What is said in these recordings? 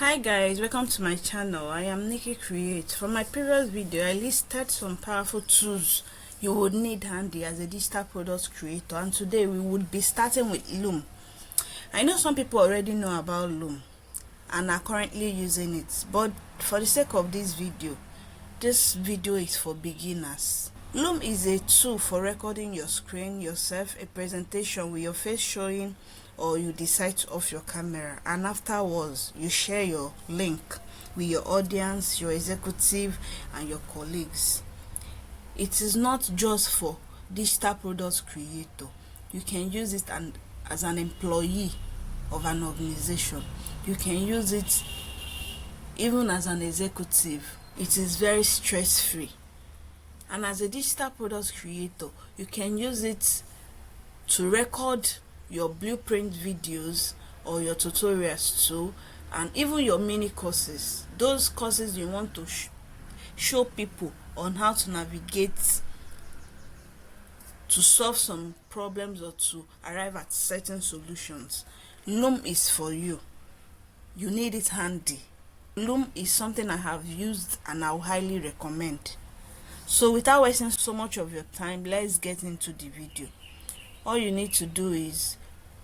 Hi guys, welcome to my channel. I am Nikki Create. From my previous video, I listed some powerful tools you would need handy as a digital product creator, and today we would be starting with Loom. I know some people already know about Loom and are currently using it, but for the sake of this video is for beginners. Loom is a tool for recording your screen, yourself, a presentation with your face showing, or you decide to off your camera, and afterwards you share your link with your audience, your executive and your colleagues. It is not just for digital product creator. You can use it as an employee of an organization. You can use it even as an executive. It is very stress-free. And as a digital product creator, you can use it to record your blueprint videos or your tutorials too, and even your mini courses. Those courses you want to show people on how to navigate to solve some problems or to arrive at certain solutions. Loom is for you. You need it handy. Loom is something I have used and I highly recommend. So without wasting so much of your time, let's get into the video. All you need to do is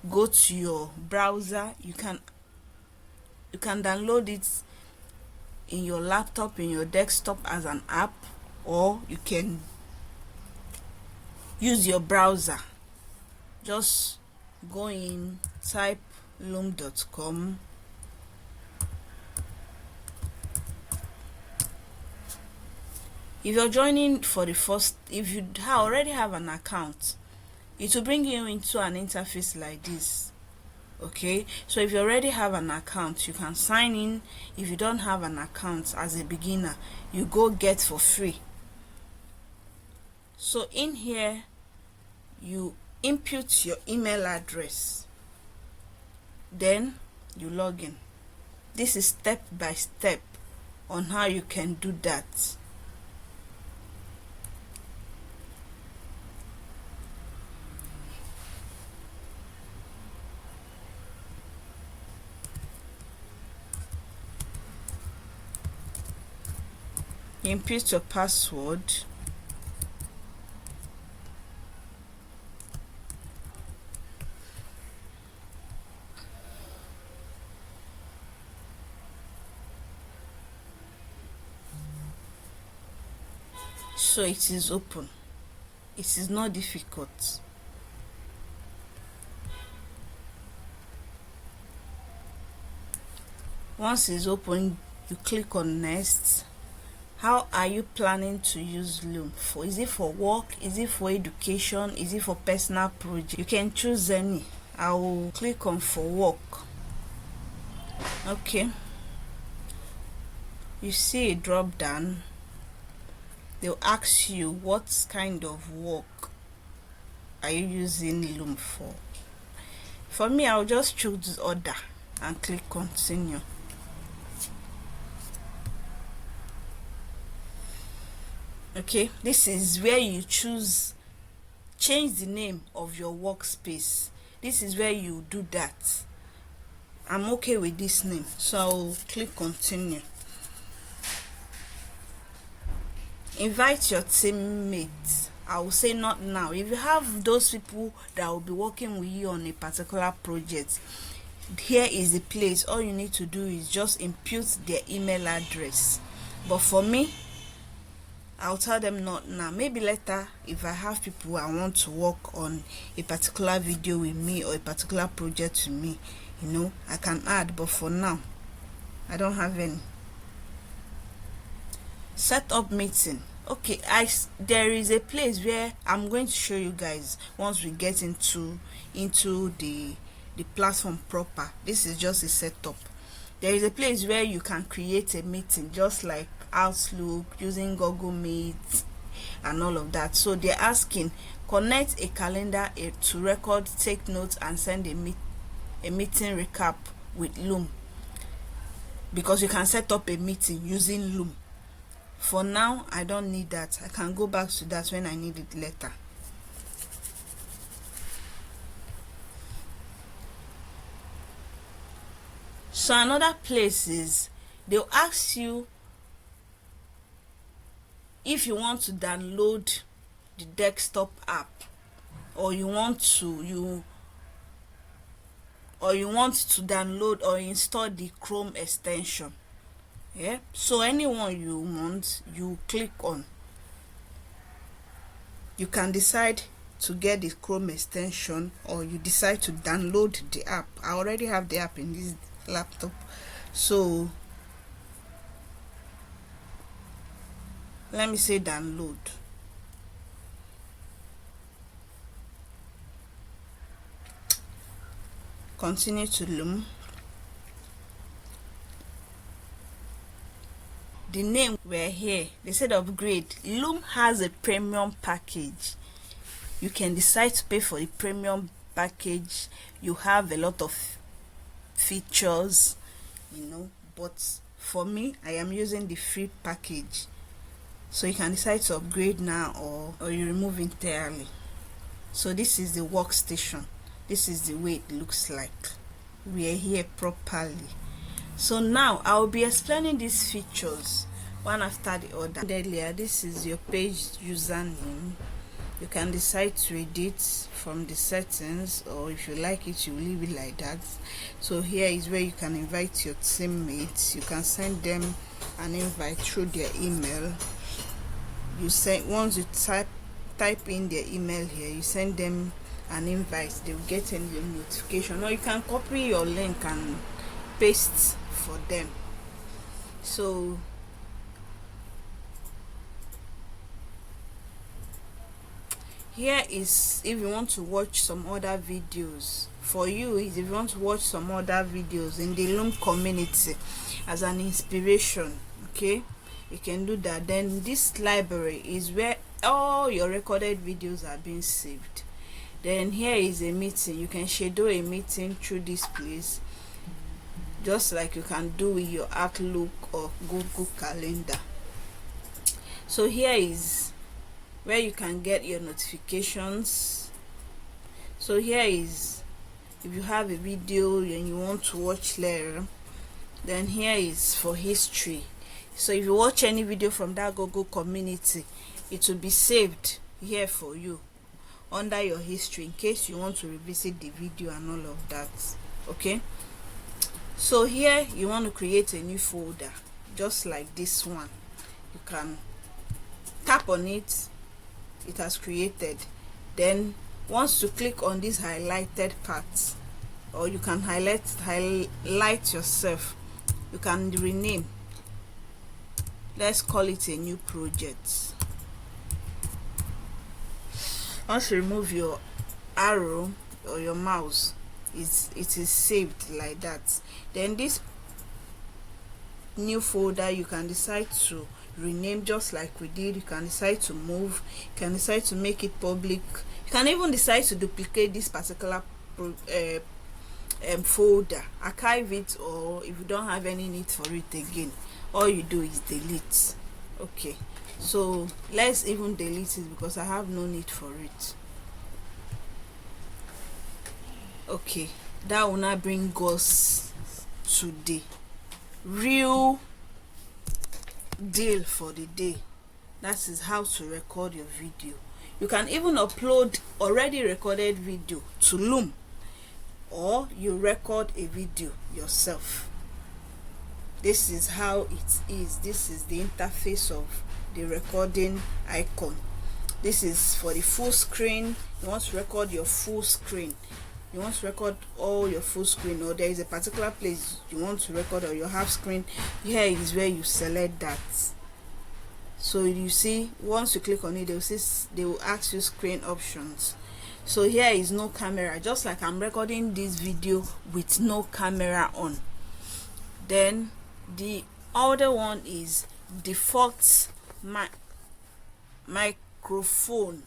go to your browser. You can download it in your laptop, in your desktop as an app, or you can use your browser. Just go in, type loom.com. If you're joining for the first, if you already have an account, it will bring you into an interface like this. Okay, so if you already have an account, you can sign in. If you don't have an account as a beginner, you go get for free. So in here, you input your email address, then you log in. This is step by step on how you can do that. Input your password. So it is open. It is not difficult. Once it's open, you click on next. How are you planning to use Loom for? Is it for work? Is it for education? Is it for personal project? You can choose any. I will click on for work. Okay. You see a drop down. They'll ask you what kind of work are you using Loom for. For me, I'll just choose order and click continue. Okay, this is where you change the name of your workspace. This is where you do that. I'm okay with this name, so I'll click continue. Invite your teammates. I will say not now. If you have those people that will be working with you on a particular project, here is the place. All you need to do is just input their email address. But for me, I'll tell them not now. Maybe later, if I have people I want to work on a particular video with me or a particular project with me, I can add. But for now, I don't have any. Set up meeting. Okay, there is a place where I'm going to show you guys once we get into the platform proper. This is just a setup. There is a place where you can create a meeting, just like Outlook, using Google Meet and all of that. So they're asking, connect a calendar to record, take notes and send a meeting recap with Loom, because you can set up a meeting using Loom. For now, I don't need that. I can go back to that when I need it later. So another place is they'll ask you if you want to download the desktop app, or you want to download or install the Chrome extension. Yeah, so anyone you want, you click on. You can decide to get the Chrome extension, or you decide to download the app. I already have the app in this laptop, so let me say download. Continue to Loom. The name we're here, they said upgrade. Loom has a premium package. You can decide to pay for the premium package. You have a lot of features, but for me, I am using the free package. So you can decide to upgrade now, or you remove entirely. So this is the workstation. This is the way it looks like. We are here properly. So now I'll be explaining these features one after the other. Earlier, this is your page username. You can decide to edit from the settings, or if you like it, you leave it like that. So here is where you can invite your teammates. You can send them an invite through their email. Once you type in their email here, you send them an invite, they will get a notification, or you can copy your link and paste for them. So here is if you want to watch some other videos. For you is if you want to watch some other videos in the Loom community as an inspiration, okay, you can do that. Then this library is where all your recorded videos are being saved. Then here is a meeting. You can schedule a meeting through this place, just like you can do with your Outlook or Google Calendar. So here is where you can get your notifications. So here is if you have a video and you want to watch later. Then here is for history. So if you watch any video from that Google community, it will be saved here for you under your history in case you want to revisit the video and all of that. Okay, so here you want to create a new folder just like this one. You can tap on it, it has created. Then once you click on this highlighted part, or you can highlight yourself, you can rename. Let's call it a new project. Once you remove your arrow or your mouse, it is saved like that. Then this new folder you can decide to rename just like we did. You can decide to move, you can decide to make it public, you can even decide to duplicate this particular folder, archive it, or if you don't have any need for it again, all you do is delete. Okay, so let's even delete it because I have no need for it. Okay, that will now bring us to the real deal for the day. That is how to record your video. You can even upload already recorded video to Loom, or you record a video yourself. This is how it is. This is the interface of the recording icon. This is for the full screen. You want to record your full screen, you want to record all your full screen, or there is a particular place you want to record, or your half screen. Here is where you select that. So you see, once you click on it, they will ask you screen options. So here is no camera, just like I'm recording this video with no camera on. Then the other one is default microphone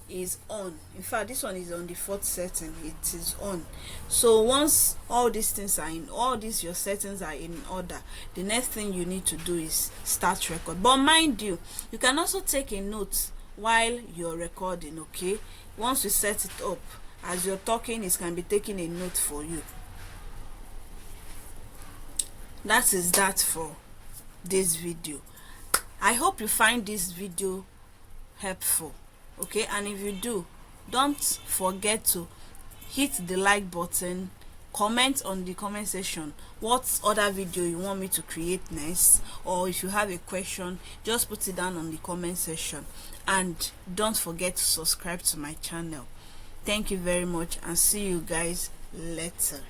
is on. In fact, this one is on default setting, it is on. So once all these things are in, all these your settings are in order, the next thing you need to do is start record. But mind you, you can also take a note while you're recording. Okay, once you set it up, as you're talking, it can be taking a note for you. that is that for this video. I hope you find this video helpful. Okay, and if you do, don't forget to hit the like button, comment on the comment section what other video you want me to create next, or if you have a question, just put it down on the comment section, and don't forget to subscribe to my channel. Thank you very much, and see you guys later.